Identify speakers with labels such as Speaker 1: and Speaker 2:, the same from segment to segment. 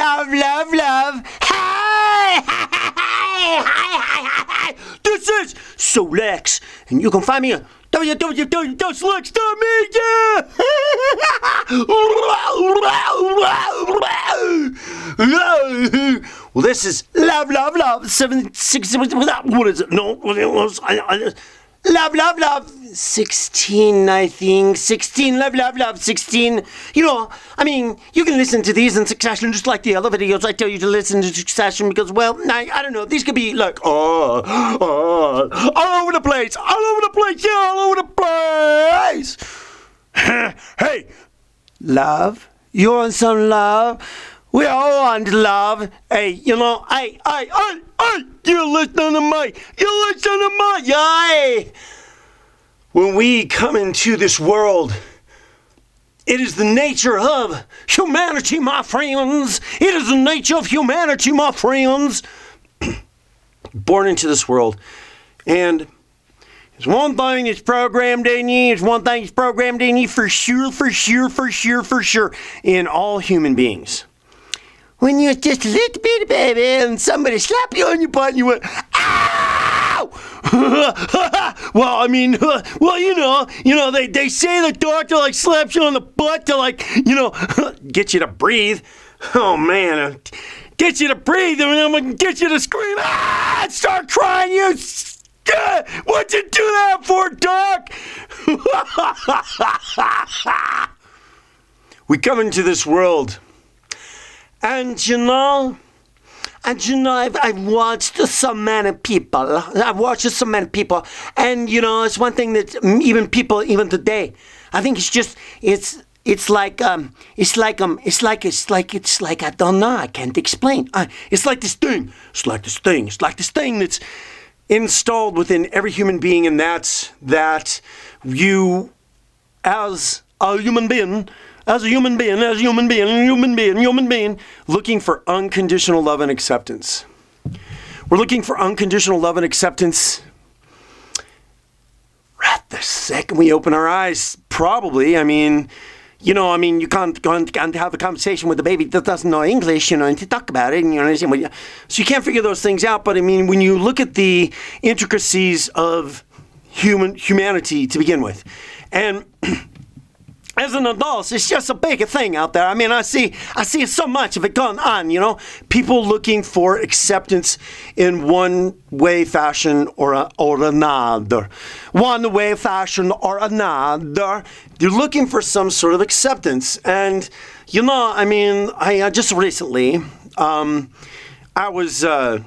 Speaker 1: love, love, love. Hi! Hi! This is Solex, and you can find me at www.solex.media. Well, this is love, love, love. 76. What is it? No, love, love, love. 16, I think. 16, love, love, love. 16. You know, I mean, you can listen to these in succession, just like the other videos I tell you to listen to succession, because, well, I don't know. These could be like, all over the place, yeah, all over the place. Hey, love, you want some love? We all want love. Hey, you know, you listen to me. Yay! When we come into this world, it is the nature of humanity, my friends. It is the nature of humanity, my friends. Born into this world. And there's one thing that's programmed in you. There's one thing that's programmed in you for sure. In all human beings. When you're just a little bitty baby and somebody slapped you on your butt and you went, ow! Well, I mean, you know, they say the doctor like slaps you on the butt to like, you know, get you to breathe. Oh man, get you to breathe, and I'm gonna get you to scream, and start crying. You, what'd you do that for, Doc? We come into this world, and you know, I've watched so many people. And you know, it's one thing that even today, I think it's like I don't know. I can't explain. It's like this thing that's installed within every human being, and that's that you, as a human being, looking for unconditional love and acceptance. We're looking for unconditional love and acceptance right the second we open our eyes, probably. I mean, you can't have a conversation with a baby that doesn't know English, and to talk about it, and so you can't figure those things out. But I mean, when you look at the intricacies of humanity to begin with, and as an adult, it's just a big thing out there. I mean, I see so much of it going on, you know. People looking for acceptance in one way, fashion, or another. One way, fashion, or another. You're looking for some sort of acceptance. And, you know, I mean, I just recently, I was kind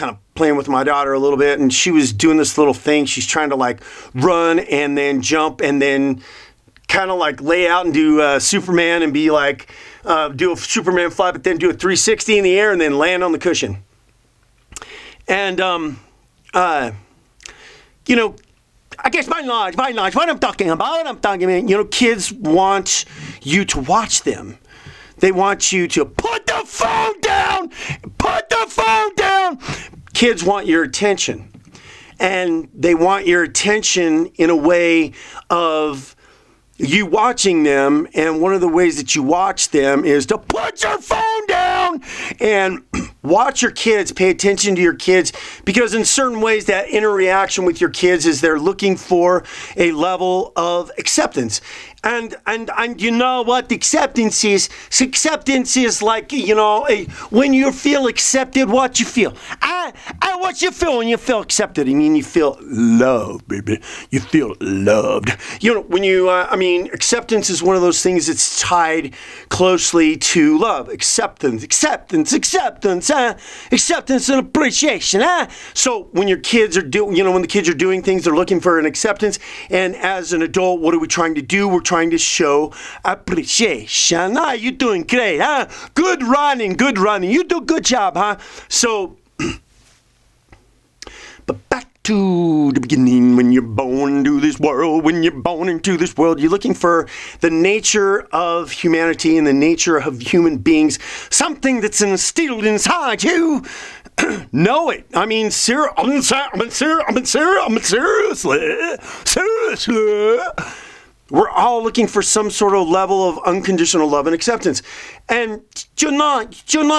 Speaker 1: of playing with my daughter a little bit, and she was doing this little thing. She's trying to, like, run and then jump and then kind of like lay out and do Superman and be like, do a Superman fly, but then do a 360 in the air and then land on the cushion. And, you know, I guess my knowledge, what I'm talking about, you know, kids want you to watch them. They want you to put the phone down. Kids want your attention. And they want your attention in a way of you watching them, and one of the ways that you watch them is to put your phone down and watch your kids, pay attention to your kids, because in certain ways that interaction with your kids is they're looking for a level of acceptance. And you know what acceptance is? Acceptance is like, you know, when you feel accepted, what you feel. What you feel when you feel accepted? I mean, you feel loved, baby. You feel loved. You know, when you, acceptance is one of those things that's tied closely to love. Acceptance and appreciation. So when your kids are when the kids are doing things, they're looking for an acceptance. And as an adult, what are we trying to do? We're trying to show appreciation. You're doing great, huh? Good running. You do a good job, huh? So, but back to the beginning, when you're born into this world, you're looking for the nature of humanity and the nature of human beings, something that's instilled inside you. Know it. I mean, seriously. We're all looking for some sort of level of unconditional love and acceptance. And you know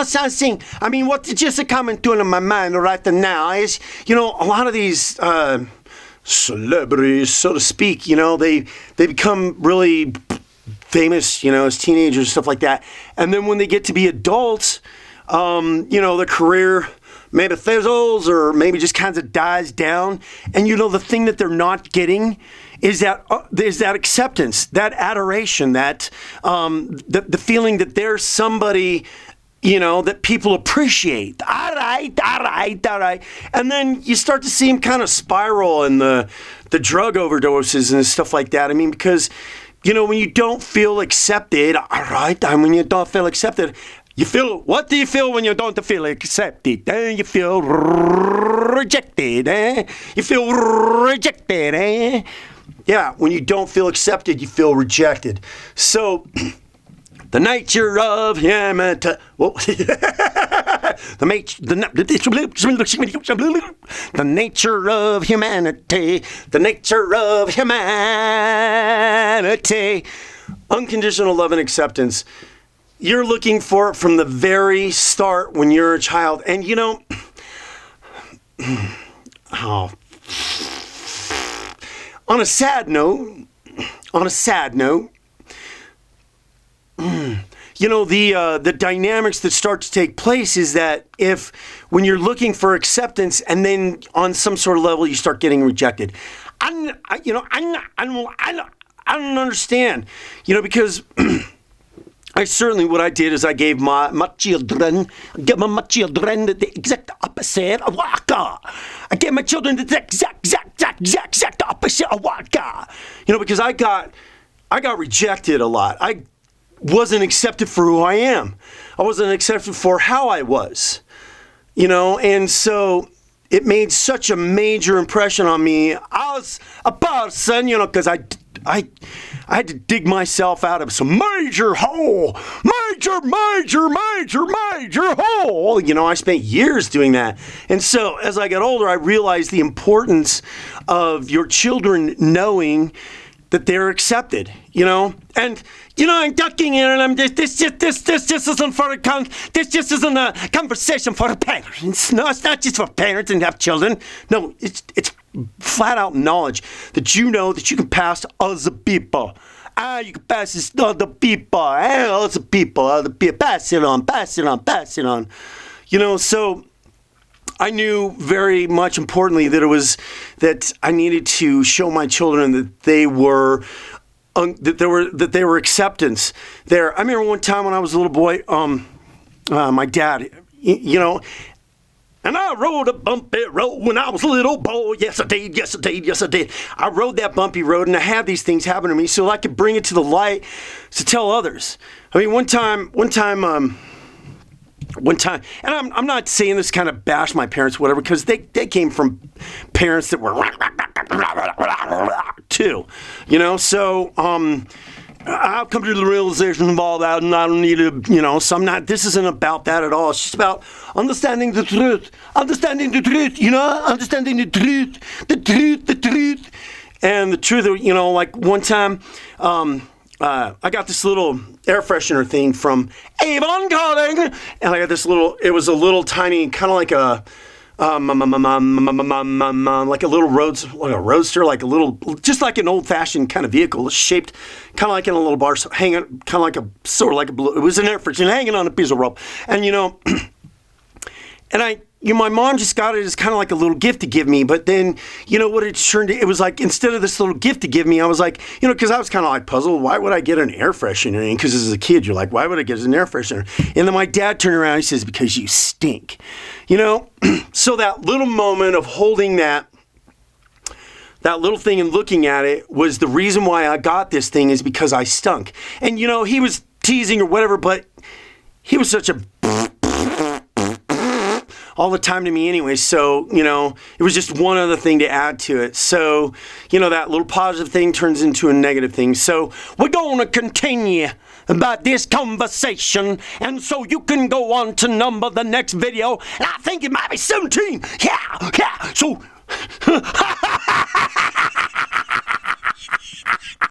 Speaker 1: something, I mean, what just coming through in my mind right now is, a lot of these celebrities, so to speak, they become really famous, as teenagers, stuff like that. And then when they get to be adults, their career maybe fizzles or maybe just kind of dies down. And the thing that they're not getting is that acceptance, that adoration, that the feeling that there's somebody, that people appreciate. All right. And then you start to see them kind of spiral in the drug overdoses and stuff like that. I mean, because, when you don't feel accepted, all right, and when you don't feel accepted, what do you feel when you don't feel accepted? You feel rejected, You feel rejected, Yeah, when you don't feel accepted, you feel rejected. So, the nature of humanity. The nature of humanity. The nature of humanity. Unconditional love and acceptance. You're looking for it from the very start when you're a child. And on a sad note, the dynamics that start to take place is that when you're looking for acceptance and then on some sort of level you start getting rejected, I don't understand, because what I did is I gave my children the exact opposite of what I got. I gave my children the exact opposite of what I got. Because I got rejected a lot. I wasn't accepted for who I am. I wasn't accepted for how I was. And so it made such a major impression on me as a person, because I had to dig myself out of some major hole. Major hole. I spent years doing that. And so as I got older, I realized the importance of your children knowing that they're accepted, And, I'm ducking in and I'm just, this just isn't this just isn't a conversation for the parents. No, it's not just for parents and have children. No, it's flat out knowledge that that you can pass to other people. You can pass this to other people. Other people. Pass it on. So I knew very much importantly that I needed to show my children that they were acceptance there. I remember one time when I was a little boy, my dad, and I rode a bumpy road when I was a little boy. Yes, I did. I rode that bumpy road, and I had these things happen to me so I could bring it to the light to tell others. I mean, one time, and I'm not saying this kind of bash my parents, whatever, because they came from parents that were too, So I've come to the realization of all that, and I don't need to, So this isn't about that at all. It's just about understanding the truth, understanding the truth. And the truth, like one time, I got this little air freshener thing from Avon Calling, and I got this it was a little tiny, kind of like a, like a little roadster, just like an old-fashioned kind of vehicle, shaped kind of like in a little bar, hanging, kind of like a blue. It was an air freshener hanging on a piece of rope, and and my mom just got it as kind of like a little gift to give me, but then, what it turned, it was like, instead of this little gift to give me, I was like, because I was kind of like puzzled, why would I get an air freshener? Because as a kid, you're like, why would I get an air freshener? And then my dad turned around and he says, because you stink, So that little moment of holding that little thing and looking at it was the reason why I got this thing, is because I stunk. And, he was teasing or whatever, but he was such a all the time to me anyway. So, it was just one other thing to add to it. So, that little positive thing turns into a negative thing. So we're going to continue about this conversation. And so you can go on to number the next video. And I think it might be 17. Yeah. So